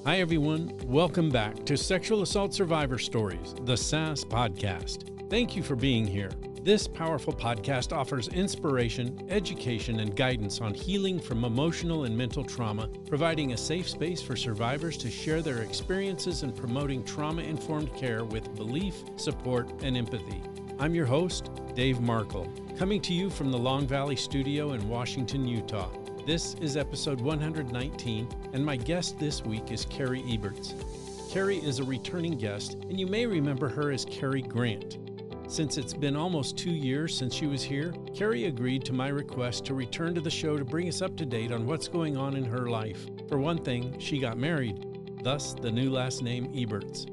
Hi, everyone. Welcome back to Sexual Assault Survivor Stories, the SAS podcast. Thank you for being here. This powerful podcast offers inspiration, education, and guidance on healing from emotional and mental trauma, providing a safe space for survivors to share their experiences and promoting trauma-informed care with belief, support, and empathy. I'm your host, Dave Markel, coming to you from the Long Valley Studio in Washington, Utah. This is episode 119, and my guest this week is Carrie Eberts. Carrie is a returning guest, and you may remember her as Carrie Grant. Since it's been almost 2 years since she was here, Carrie agreed to my request to return to the show to bring us up to date on what's going on in her life. For one thing, she got married, thus the new last name Eberts.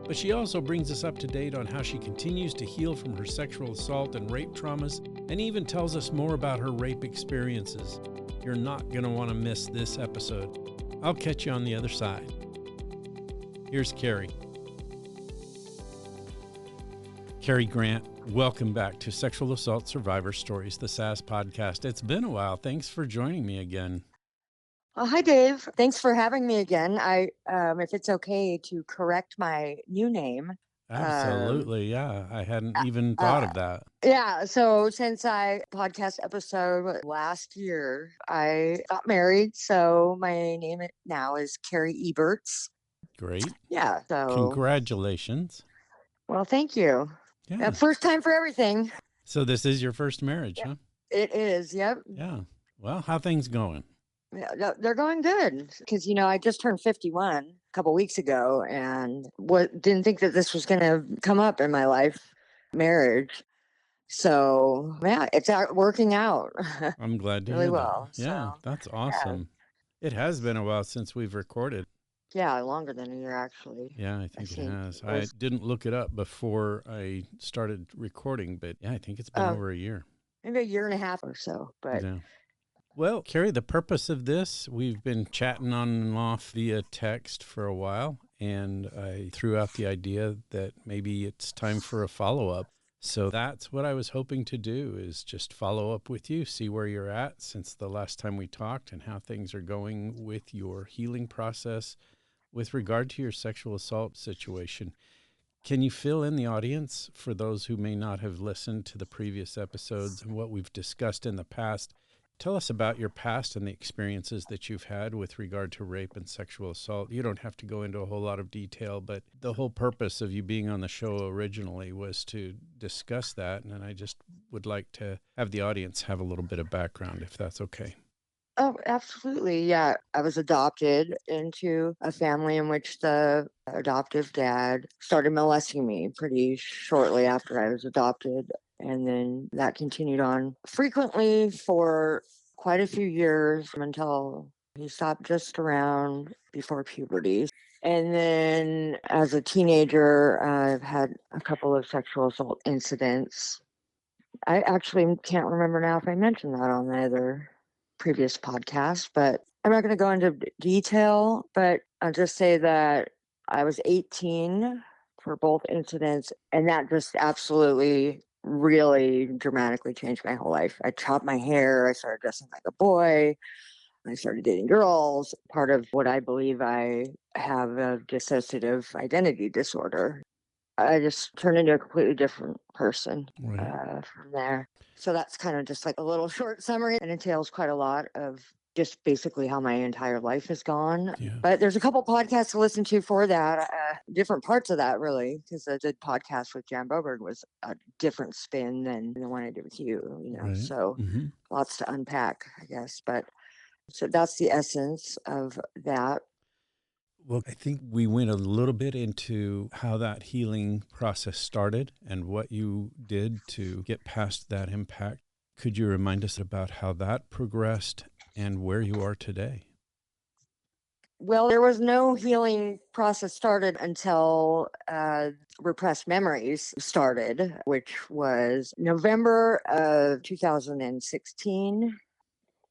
But she also brings us up to date on how she continues to heal from her sexual assault and rape traumas, and even tells us more about her rape experiences. You're not going to want to miss this episode. I'll catch you on the other side. Here's Carrie. Carrie Grant, welcome back to Sexual Assault Survivor Stories, the SAS podcast. It's been a while. Thanks for joining me again. Oh, hi, Dave. Thanks for having me again. If it's okay to correct my new name. Absolutely, yeah. I hadn't even thought of that. Yeah, so since I podcast episode last year, I got married. So my name now is Carrie Eberts. Great. Yeah, so. Congratulations. Well, thank you. Yeah. First time for everything. So this is your first marriage, huh? It is, yep. Yeah. Well, how things going? Yeah, they're going good because, I just turned 51 a couple weeks ago and didn't think that this was going to come up in my life, marriage. So, yeah, it's working out. I'm glad to really hear well. that. Yeah, so, that's awesome. Yeah. It has been a while since we've recorded. Yeah, longer than a year, actually. Yeah, I think it has. I didn't look it up before I started recording, but yeah, I think it's been over a year. Maybe a year and a half or so, but... Yeah. Well, Carrie, the purpose of this, we've been chatting on and off via text for a while, and I threw out the idea that maybe it's time for a follow-up. So that's what I was hoping to do, is just follow up with you, see where you're at since the last time we talked and how things are going with your healing process with regard to your sexual assault situation. Can you fill in the audience for those who may not have listened to the previous episodes and what we've discussed in the past? Tell us about your past and the experiences that you've had with regard to rape and sexual assault. You don't have to go into a whole lot of detail, but the whole purpose of you being on the show originally was to discuss that. And I just would like to have the audience have a little bit of background, if that's okay. Oh, absolutely. Yeah. I was adopted into a family in which the adoptive dad started molesting me pretty shortly after I was adopted. And then that continued on frequently for quite a few years until he stopped just around before puberty. And then as a teenager, I've had a couple of sexual assault incidents. I actually can't remember now if I mentioned that on the other previous podcast, but I'm not going to go into detail, but I'll just say that I was 18 for both incidents, and that just absolutely really dramatically changed my whole life. I chopped my hair, I started dressing like a boy, I started dating girls. Part of what I believe I have a dissociative identity disorder. I just turned into a completely different person from there. So that's kind of just like a little short summary. It entails quite a lot of just basically how my entire life has gone. Yeah. But there's a couple podcasts to listen to for that, different parts of that, really, because the podcast with Jan Boberg was a different spin than the one I did with you, Right. So lots to unpack, I guess. But so that's the essence of that. Well, I think we went a little bit into how that healing process started and what you did to get past that impact. Could you remind us about how that progressed and where you are today? Well, there was no healing process started until repressed memories started, which was November of 2016.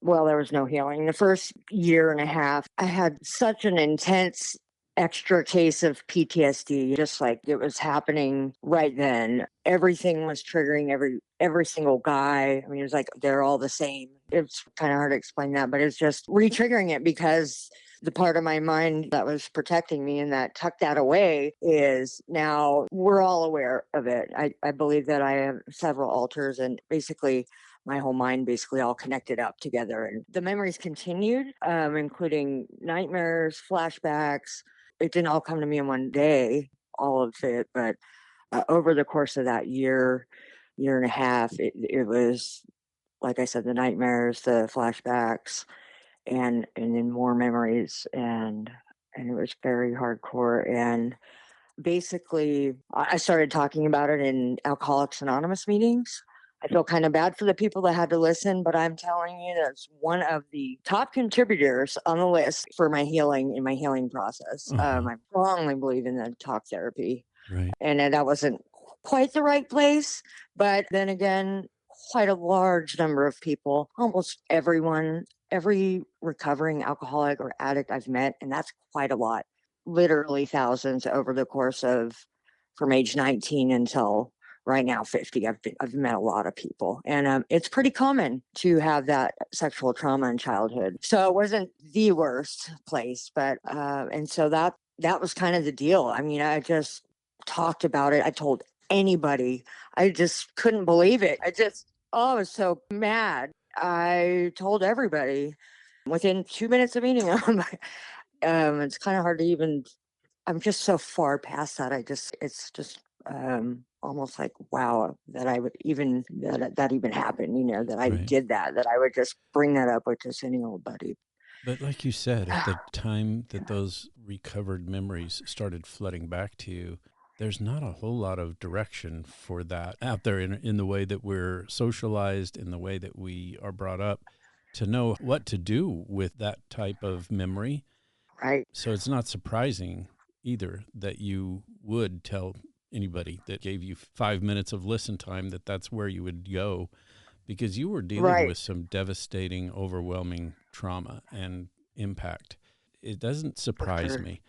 Well, there was no healing. The first year and a half, I had such an intense extra case of PTSD, just like it was happening right then. Everything was triggering every single guy. I mean, it was like they're all the same. It's kind of hard to explain that, but it's just re-triggering it because The part of my mind that was protecting me and that tucked that away is now we're all aware of it. I believe that I have several alters, and basically my whole mind basically all connected up together. And the memories continued, including nightmares, flashbacks. It didn't all come to me in one day, all of it, but over the course of that year and a half, it was, like I said, the nightmares, the flashbacks, and then more memories, and it was very hardcore. And basically, I started talking about it in Alcoholics Anonymous meetings. I feel kind of bad for the people that had to listen, but I'm telling you, that's one of the top contributors on the list for my healing in my healing process. Uh-huh. I strongly believe in the talk therapy, Right. and that wasn't quite the right place. But then again, quite a large number of people, almost everyone, every recovering alcoholic or addict I've met, and that's quite a lot, literally thousands over the course of from age 19 until right now 50. I've met a lot of people, and it's pretty common to have that sexual trauma in childhood. So it wasn't the worst place, but and so that was kind of the deal. I mean, I just talked about it. I told anybody. I just couldn't believe it. I was so mad. I told everybody within 2 minutes of meeting them. It's kind of hard to even, I'm just so far past that. It's just almost like, wow, that I would even, that even happened, that I Right. did that I would just bring that up with just any old buddy. But like you said, at the time that those recovered memories started flooding back to you, there's not a whole lot of direction for that out there in the way that we're socialized, in the way that we are brought up to know what to do with that type of memory. Right. So it's not surprising either that you would tell anybody that gave you 5 minutes of listen time that that's where you would go, because you were dealing Right. with some devastating, overwhelming trauma and impact. It doesn't For surprise sure. me.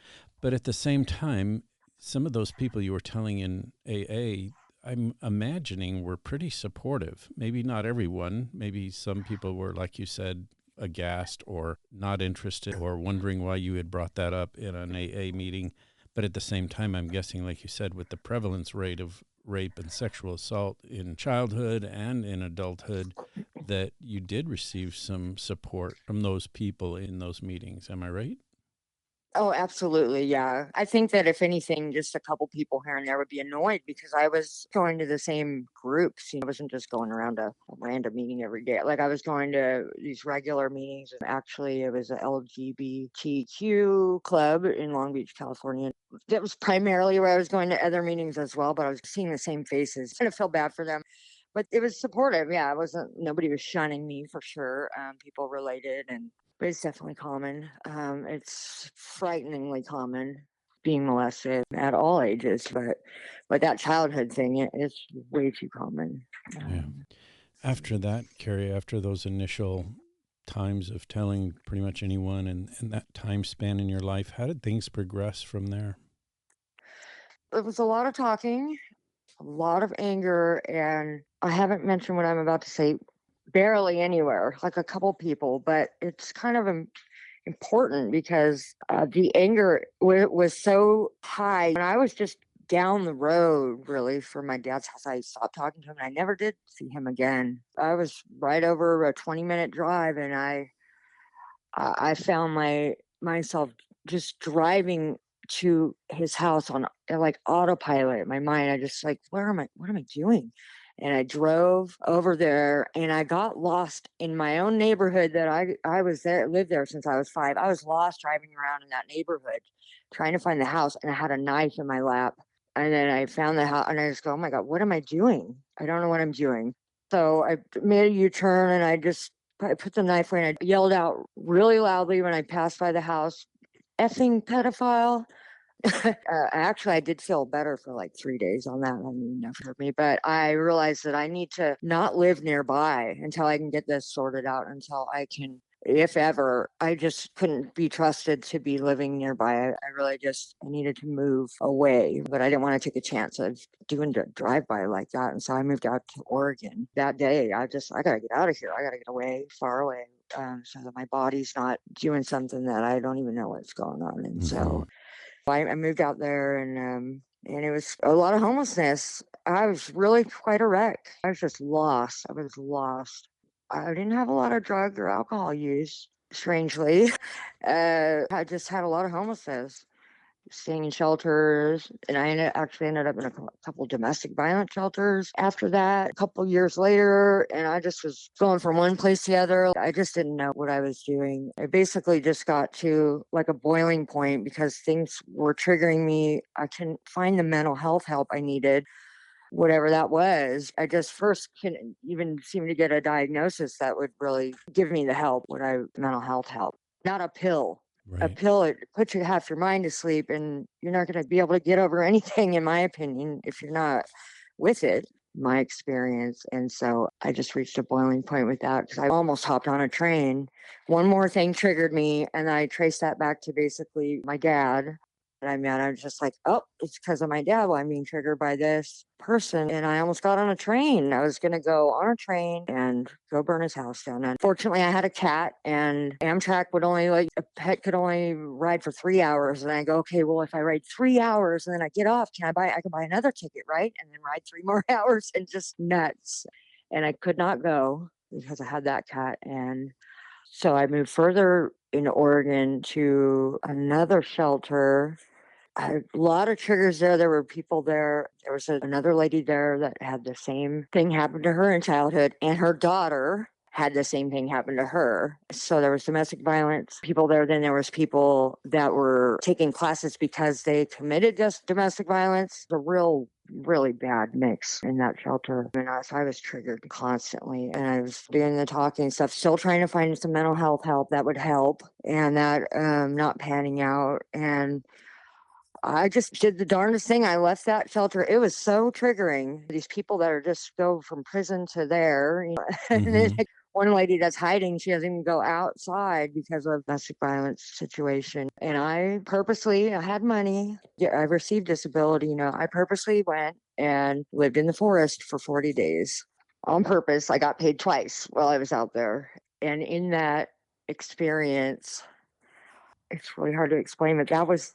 But at the same time, some of those people you were telling in AA, I'm imagining were pretty supportive. Maybe not everyone. Maybe some people were, like you said, aghast or not interested or wondering why you had brought that up in an AA meeting. But at the same time, I'm guessing, like you said, with the prevalence rate of rape and sexual assault in childhood and in adulthood, that you did receive some support from those people in those meetings. Am I right? Oh, absolutely. Yeah. I think that if anything, just a couple people here and there would be annoyed because I was going to the same groups. I wasn't just going around a random meeting every day. Like I was going to these regular meetings. And actually, it was a LGBTQ club in Long Beach, California. That was primarily where I was going to other meetings as well, but I was seeing the same faces. Kind of felt bad for them. But it was supportive. Yeah, it wasn't, nobody was shunning me for sure. People related, but it's definitely common. It's frighteningly common being molested at all ages, but that childhood thing is way too common. Yeah. Um, After that, Carrie, after those initial times of telling pretty much anyone and that time span in your life, how did things progress from there? it was a lot of talking, a lot of anger, and I haven't mentioned what I'm about to say barely anywhere, like a couple people, but it's kind of important because the anger was so high. And I was just down the road, really, from my dad's house. I stopped talking to him and I never did see him again. I was right over a 20-minute drive, and I found myself just driving to his house on like autopilot in my mind. I just like, what am I doing? And I drove over there and I got lost in my own neighborhood that I was there, lived there since I was 5. I was lost driving around in that neighborhood trying to find the house, and I had a knife in my lap. And then I found the house and I just go, oh my God, what am I doing? I don't know what I'm doing. So I made a U-turn and I put the knife away and I yelled out really loudly when I passed by the house, effing pedophile. Actually, I did feel better for like 3 days on that. I mean, enough for me. But I realized that I need to not live nearby until I can get this sorted out, until I can, if ever. I just couldn't be trusted to be living nearby. I really just I needed to move away, but I didn't want to take a chance of doing a drive by like that. And so I moved out to Oregon that day. I got to get out of here. I got to get away, far away. so that my body's not doing something that I don't even know what's going on. And Mm-hmm. so I moved out there, and it was a lot of homelessness. I was really quite a wreck. I was just lost. I was lost. I didn't have a lot of drug or alcohol use, strangely. I just had a lot of homelessness, staying in shelters, and actually ended up in a couple domestic violence shelters after that a couple years later, and I just was going from one place to the other. I just didn't know what I was doing. I basically just got to like a boiling point because things were triggering me. I couldn't find the mental health help I needed, whatever that was. I just first couldn't even seem to get a diagnosis that would really give me the help, mental health help, not a pill. A Right. pill, it puts you half your mind to sleep, and you're not going to be able to get over anything, in my opinion, if you're not with it. My experience. And so I just reached a boiling point with that because I almost hopped on a train. One more thing triggered me, and I traced that back to basically my dad. And I was just like, oh, it's because of my dad. Well, I'm being triggered by this person. And I almost got on a train. I was going to go on a train and go burn his house down. Unfortunately, I had a cat, and Amtrak would only a pet could only ride for 3 hours. And I go, okay, well, if I ride 3 hours and then I get off, I can buy another ticket, right? And then ride 3 more hours, and just nuts. And I could not go because I had that cat. And so I moved further in Oregon to another shelter. I had a lot of triggers there. There were people there. There was another lady there that had the same thing happen to her in childhood, and her daughter had the same thing happen to her. So there was domestic violence people there. Then there was people that were taking classes because they committed just domestic violence. The real really bad mix in that shelter. And so I was triggered constantly, and I was doing the talking stuff, still trying to find some mental health help that would help, and that not panning out. And I just did the darndest thing. I left that shelter. It was so triggering. These people that are just go from prison to there. And then Mm-hmm. one lady that's hiding, she doesn't even go outside because of domestic violence situation. And I had money. Yeah, I received disability. I purposely went and lived in the forest for 40 days on purpose. I got paid twice while I was out there. And in that experience, it's really hard to explain, but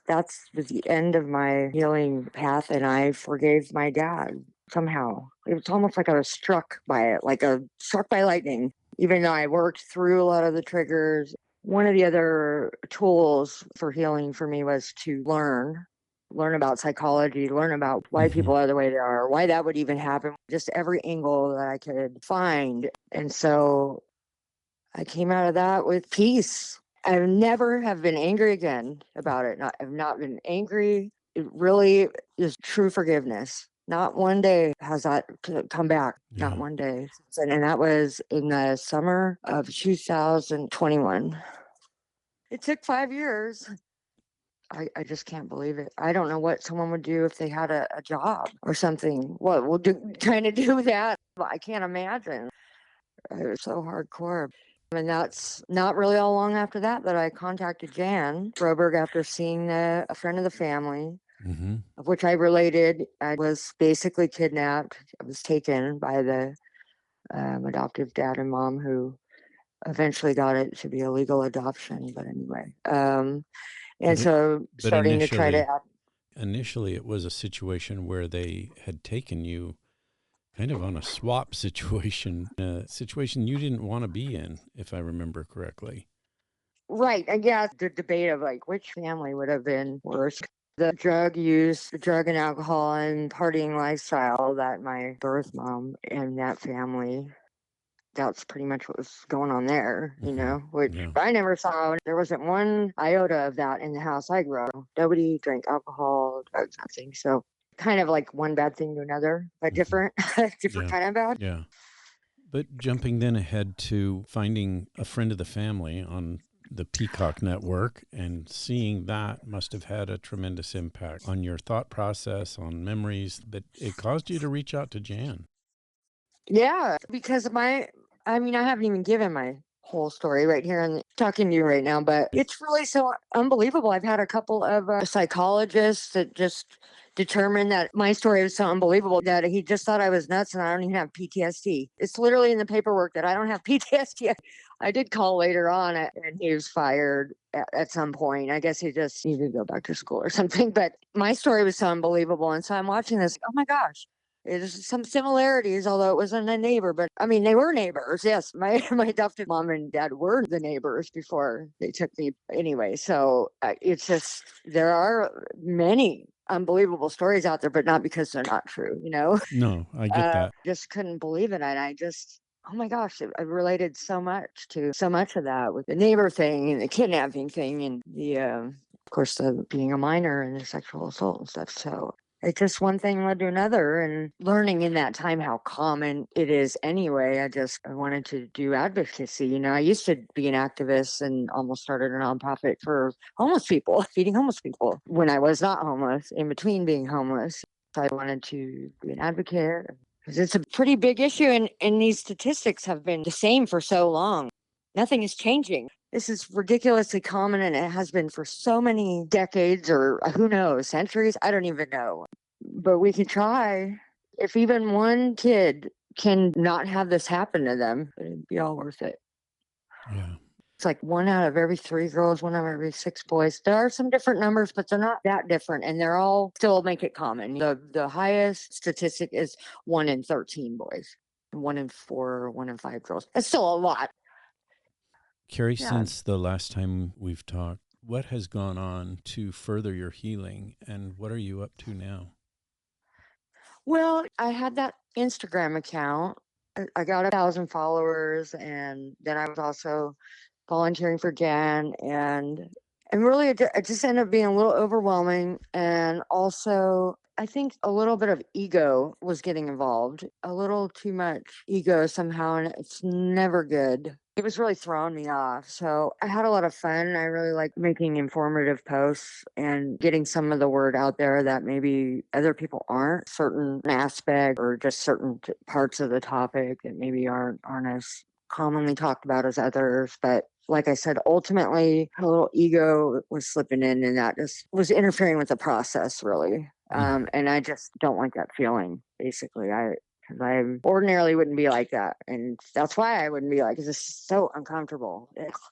that's the end of my healing path, and I forgave my dad somehow. It was almost like I was struck by it, like a struck by lightning. Even though I worked through a lot of the triggers, one of the other tools for healing for me was to learn about psychology, learn about why Mm-hmm. people are the way they are, why that would even happen, just every angle that I could find. And so I came out of that with peace. I never have been angry again about it. I've not been angry. It really is true forgiveness. Not one day has that come back. Not Yeah. one day. And that was in the summer of 2021. It took 5 years. I just can't believe it. I don't know what someone would do if they had a job or something. What will do trying to do that? I can't imagine. It was so hardcore. And that's not really all long after that I contacted Jan Broberg after seeing a friend of the family, Mm-hmm. of which I related. I was basically kidnapped. I was taken by the adoptive dad and mom, who eventually got it to be a legal adoption. But anyway, and But it, so but starting to try to initially it was a situation where they had taken you kind of on a swap situation, a situation you didn't want to be in, if I remember correctly. right. I guess the debate of like which family would have been worse. The drug use, the drug and alcohol and partying lifestyle that my birth mom and that family, that's pretty much what was going on there, Mm-hmm. which Yeah. I never saw. There wasn't one iota of that in the house I grew up. Nobody drank alcohol, drugs, nothing. So kind of like one bad thing to another, but Mm-hmm. different, different Yeah. kind of bad. Yeah. But jumping then ahead to finding a friend of the family on the Peacock network and seeing that must have had a tremendous impact on your thought process, on memories, but it caused you to reach out to Jan. Yeah, because I haven't even given my whole story right here and talking to you right now, but it's really so unbelievable. I've had a couple of psychologists that just determined that my story was so unbelievable that he just thought I was nuts and I don't even have PTSD. It's literally in the paperwork that I don't have PTSD. I did call later on and he was fired at some point. I guess he just needed to go back to school or something. But my story was so unbelievable. And so I'm watching this. Oh my gosh. There's some similarities, although it wasn't a neighbor, but I mean, they were neighbors. Yes, my adopted mom and dad were the neighbors before they took me anyway. So it's just, there are many unbelievable stories out there, but not because they're not true, No, I get that. Just couldn't believe it. And I just, oh my gosh, I related so much to so much of that with the neighbor thing and the kidnapping thing and of course, the being a minor and the sexual assault and stuff. So it's just one thing led to another, and learning in that time how common it is anyway. I wanted to do advocacy. I used to be an activist and almost started a nonprofit for homeless people, feeding homeless people when I was not homeless, in between being homeless. So I wanted to be an advocate because it's a pretty big issue, and these statistics have been the same for so long. Nothing is changing. This is ridiculously common, and it has been for so many decades, or who knows, centuries. I don't even know. But we can try. If even one kid can not have this happen to them, it'd be all worth it. Yeah. It's like 1 out of every 3 girls, 1 out of every 6 boys. There are some different numbers, but they're not that different, and they're all still make it common. The highest statistic is 1 in 13 boys, 1 in 4, 1 in 5 girls. That's still a lot. Carrie, Yeah. since the last time we've talked, what has gone on to further your healing, and what are you up to now? Well, I had that Instagram account. I got 1,000 followers, and then I was also volunteering for Jan, and really it just ended up being a little overwhelming, and also I think a little bit of ego was getting involved, a little too much ego somehow, and it's never good. It was really throwing me off. So I had a lot of fun. I really like making informative posts and getting some of the word out there that maybe other people aren't, certain aspect or just certain parts of the topic that maybe aren't as commonly talked about as others. But like I said, ultimately, a little ego was slipping in, and that just was interfering with the process, really. And I just don't like that feeling, basically. Because I ordinarily wouldn't be like that. And that's why I wouldn't be like, because it's so uncomfortable.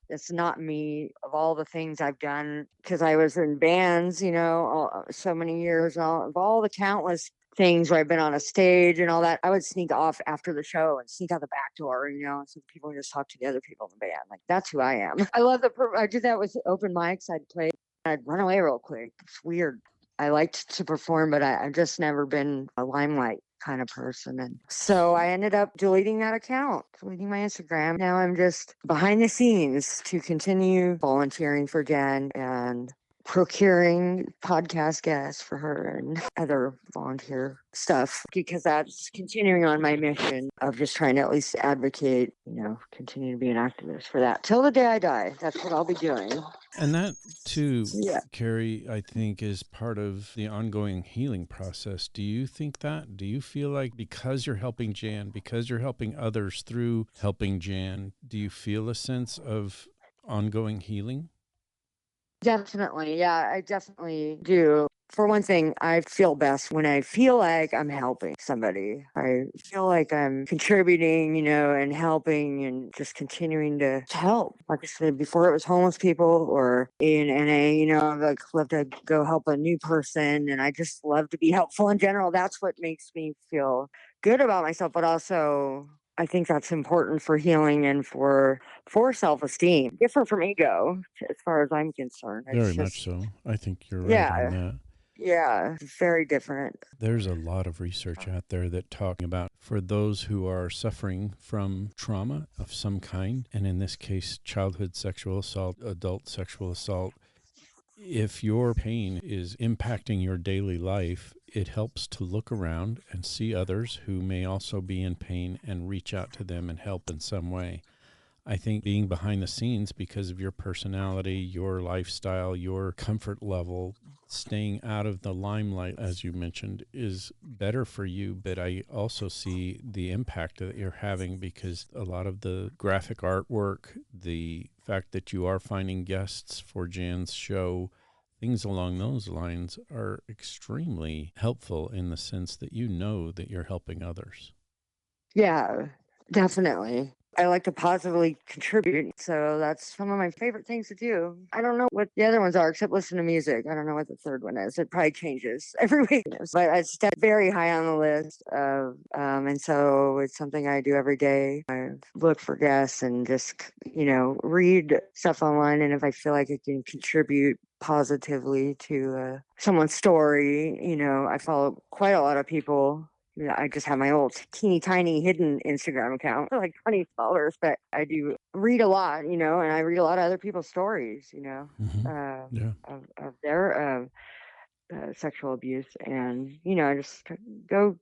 It's not me. Of all the things I've done, because I was in bands, so many years, of all the countless things where I've been on a stage and all that, I would sneak off after the show and sneak out the back door, so people would just talk to the other people in the band. Like, that's who I am. I love I did that with open mics. I'd play, I'd run away real quick. It's weird. I liked to perform, but I've just never been a limelight kind of person. And so I ended up deleting that account, deleting my Instagram. Now I'm just behind the scenes to continue volunteering for Jen and procuring podcast guests for her and other volunteer stuff, because that's continuing on my mission of just trying to at least advocate, continue to be an activist for that till the day I die. That's what I'll be doing. And that too, Yeah. Carrie, I think is part of the ongoing healing process. Do you think that? Do you feel like because you're helping Jan, because you're helping others through helping Jan, do you feel a sense of ongoing healing? Definitely. Yeah, I definitely do. For one thing, I feel best when I feel like I'm helping somebody. I feel like I'm contributing, and helping and just continuing to help. Like I said before, it was homeless people or in NA, I like love to go help a new person, and I just love to be helpful in general. That's what makes me feel good about myself, but also I think that's important for healing and for self-esteem, different from ego, as far as I'm concerned. Very It's much just, so. I think you're right on yeah, that. yeah, it's very different. There's a lot of research out there that talk about for those who are suffering from trauma of some kind, and in this case, childhood sexual assault, adult sexual assault, if your pain is impacting your daily life, it helps to look around and see others who may also be in pain and reach out to them and help in some way. I think being behind the scenes because of your personality, your lifestyle, your comfort level, staying out of the limelight, as you mentioned, is better for you. But I also see the impact that you're having because a lot of the graphic artwork, the fact that you are finding guests for Jan's show, things along those lines are extremely helpful in the sense that you know that you're helping others. Yeah, definitely. I like to positively contribute, so that's some of my favorite things to do. I don't know what the other ones are, except listen to music. I don't know what the third one is. It probably changes every week, but it's very high on the list of, and so it's something I do every day. I look for guests and just, read stuff online, and if I feel like it can contribute positively to someone's story, I follow quite a lot of people. I just have my old teeny tiny hidden Instagram account for like 20 followers, but I do read a lot, and I read a lot of other people's stories, Yeah. of their sexual abuse. And, I just go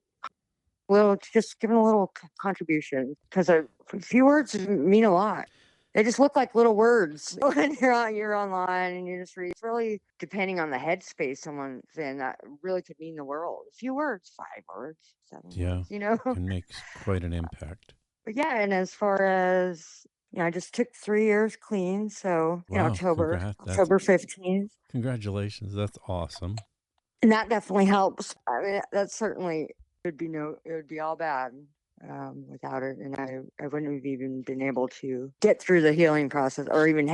just give them a little contribution because a few words mean a lot. They just look like little words when you're online and you just read. It's really depending on the headspace someone's in. That really could mean the world. A few words, 5 words, 7 words, Can make quite an impact. But yeah, and as far as I just took 3 years clean. So in Wow, congrats. October 15th, Congratulations. That's awesome. and that definitely helps. I mean, that certainly it would be all bad without it, and I wouldn't have even been able to get through the healing process, or even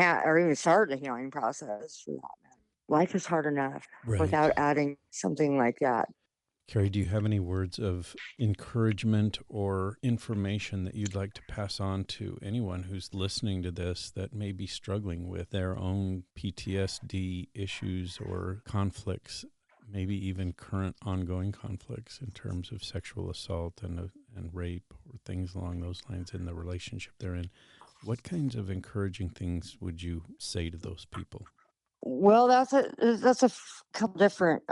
start the healing process. For that matter. Life is hard enough Right. without adding something like that. Carrie, do you have any words of encouragement or information that you'd like to pass on to anyone who's listening to this that may be struggling with their own PTSD issues or conflicts, maybe even current ongoing conflicts in terms of sexual assault and rape or things along those lines in the relationship they're in? What kinds of encouraging things would you say to those people? Well, that's couple different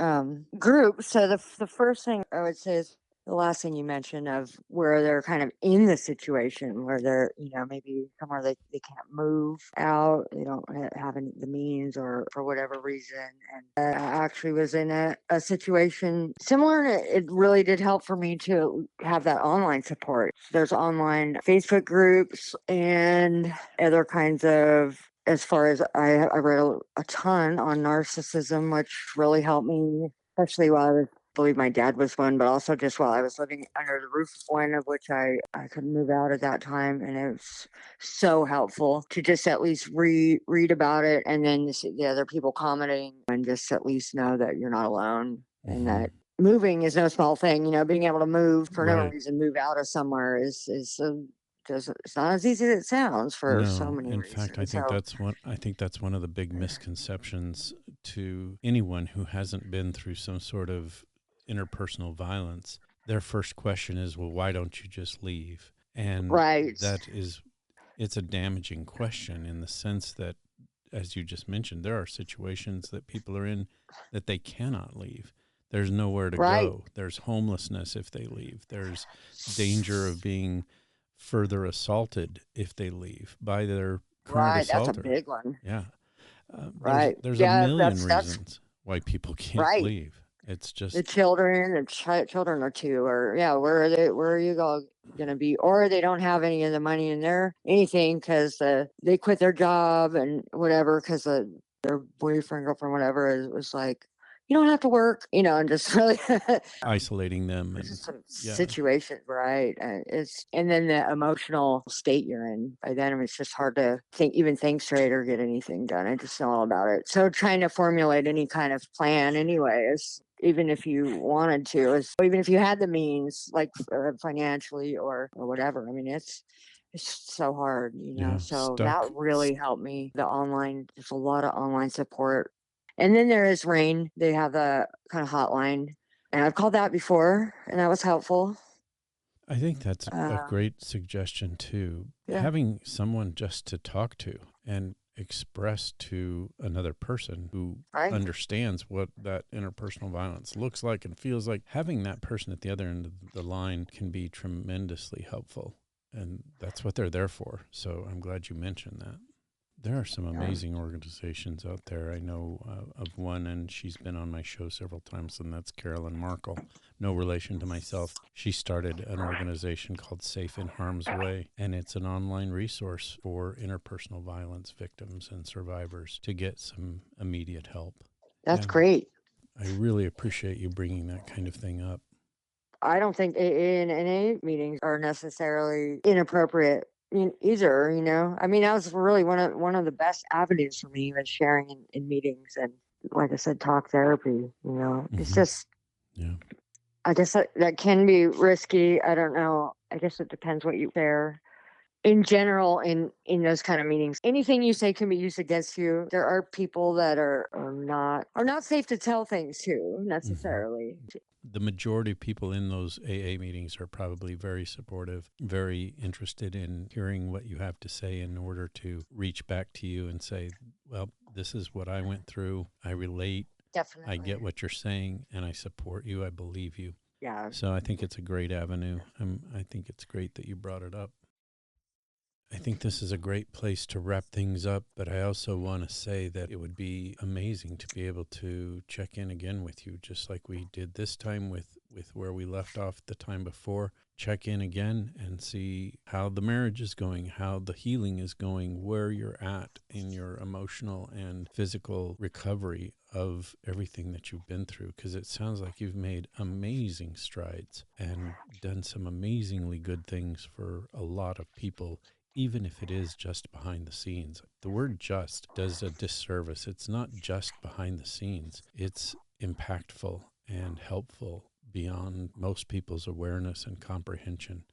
groups. So the first thing I would say is the last thing you mentioned of where they're kind of in the situation where they're maybe somewhere they can't move out, they don't have the means or for whatever reason. And I actually was in a situation similar, and it really did help for me to have that online support. There's online Facebook groups and other kinds of, as far as I read a ton on narcissism, which really helped me, especially while I believe my dad was one, but also just while I was living under the roof of one, of which I couldn't move out at that time. And it was so helpful to just at least read about it, and then see the other people commenting, and just at least know that you're not alone, and Mm-hmm. that moving is no small thing. Being able to move for no Right. reason, move out of somewhere is it's not as easy as it sounds for so No, many in fact, I reasons. think So that's one of the big misconceptions to anyone who hasn't been through some sort of interpersonal violence. Their first question is, "Well, why don't you just leave?" And right, it's a damaging question in the sense that, as you just mentioned, there are situations that people are in that they cannot leave. There's nowhere to right, go. There's homelessness if they leave. There's danger of being further assaulted if they leave by their current right. That's a assaulter. big one. Yeah. There's Right. there's a Yeah, million that's reasons why people can't right. leave. It's The just children, children are too, or yeah, where are they? Where are you going to be? Or they don't have any of the money in their anything because they quit their job and whatever because their boyfriend, girlfriend, whatever was like, you don't have to work, and just really isolating them there's and just some yeah. situations, right? It's and then the emotional state you're in. By then, it's just hard to think straight or get anything done. I just know all about it. So trying to formulate any kind of plan, anyways, even if you wanted to, even if you had the means, like financially or whatever. I mean, it's so hard, Yeah, So that stuck. really helped me. There's a lot of online support. And then there is Rain. They have a kind of hotline, and I've called that before, and that was helpful. I think that's a Uh, great suggestion too. yeah, Having someone just to talk to and express to another person who right, understands what that interpersonal violence looks like and feels like, having that person at the other end of the line can be tremendously helpful. And that's what they're there for. So I'm glad you mentioned that. There are some yeah, amazing organizations out there. I know of one, and she's been on my show several times, and that's Carolyn Markel. No relation to myself. She started an organization called Safe in Harm's Way, and it's an online resource for interpersonal violence victims and survivors to get some immediate help. That's Yeah. great. I really appreciate you bringing that kind of thing up. I don't think AA and NA meetings are necessarily inappropriate either. I mean, that was really one of the best avenues for me, was sharing in meetings, and like I said, talk therapy. It's just, Yeah. I guess that can be risky. I don't know. I guess it depends what you share. In general, in those kind of meetings, anything you say can be used against you. There are people that are not safe to tell things to necessarily. The majority of people in those AA meetings are probably very supportive, very interested in hearing what you have to say in order to reach back to you and say, well, this is what I went through. I relate. Definitely. I get what you're saying, and I support you. I believe you. Yeah. So I think it's a great avenue. I think it's great that you brought it up. I think this is a great place to wrap things up, but I also want to say that it would be amazing to be able to check in again with you, just like we did this time with where we left off the time before. Check in again and see how the marriage is going, how the healing is going, where you're at in your emotional and physical recovery of everything that you've been through, because it sounds like you've made amazing strides and done some amazingly good things for a lot of people, even if it is just behind the scenes. The word just does a disservice. It's not just behind the scenes. It's impactful and helpful beyond most people's awareness and comprehension.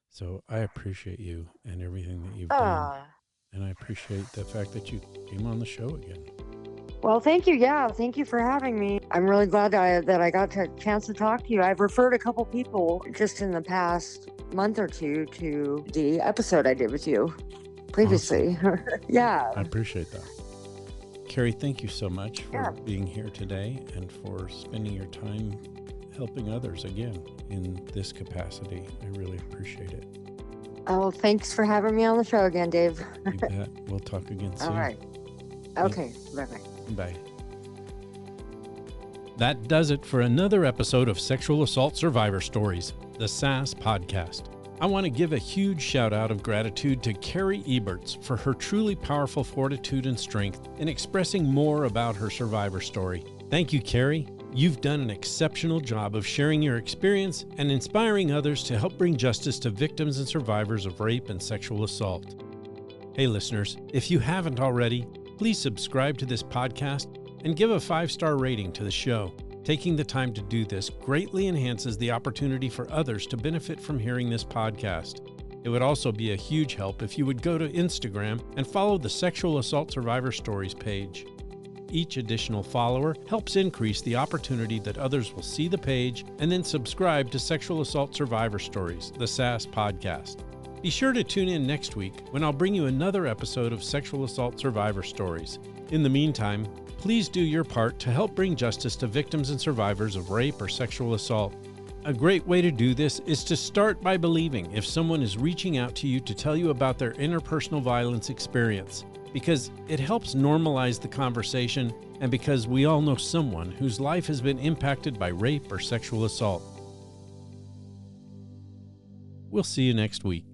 So I appreciate you and everything that you've done. And I appreciate the fact that you came on the show again. Well, thank you. Yeah, thank you for having me. I'm really glad that I got a chance to talk to you. I've referred a couple people just in the past month or two to the episode I did with you previously. Awesome. Yeah. I appreciate that. Carrie, thank you so much for being here today and for spending your time helping others again in this capacity. I really appreciate it. Oh, thanks for having me on the show again, Dave. You bet. We'll talk again soon. All right. Okay. Bye-bye. Bye. That does it for another episode of Sexual Assault Survivor Stories, the SAS podcast. I want to give a huge shout out of gratitude to Carrie Eberts for her truly powerful fortitude and strength in expressing more about her survivor story. Thank you, Carrie. You've done an exceptional job of sharing your experience and inspiring others to help bring justice to victims and survivors of rape and sexual assault. Hey, listeners, if you haven't already, please subscribe to this podcast and give a 5-star rating to the show. Taking the time to do this greatly enhances the opportunity for others to benefit from hearing this podcast. It would also be a huge help if you would go to Instagram and follow the Sexual Assault Survivor Stories page. Each additional follower helps increase the opportunity that others will see the page and then subscribe to Sexual Assault Survivor Stories, the SAS podcast. Be sure to tune in next week when I'll bring you another episode of Sexual Assault Survivor Stories. In the meantime, please do your part to help bring justice to victims and survivors of rape or sexual assault. A great way to do this is to start by believing if someone is reaching out to you to tell you about their interpersonal violence experience, because it helps normalize the conversation and because we all know someone whose life has been impacted by rape or sexual assault. We'll see you next week.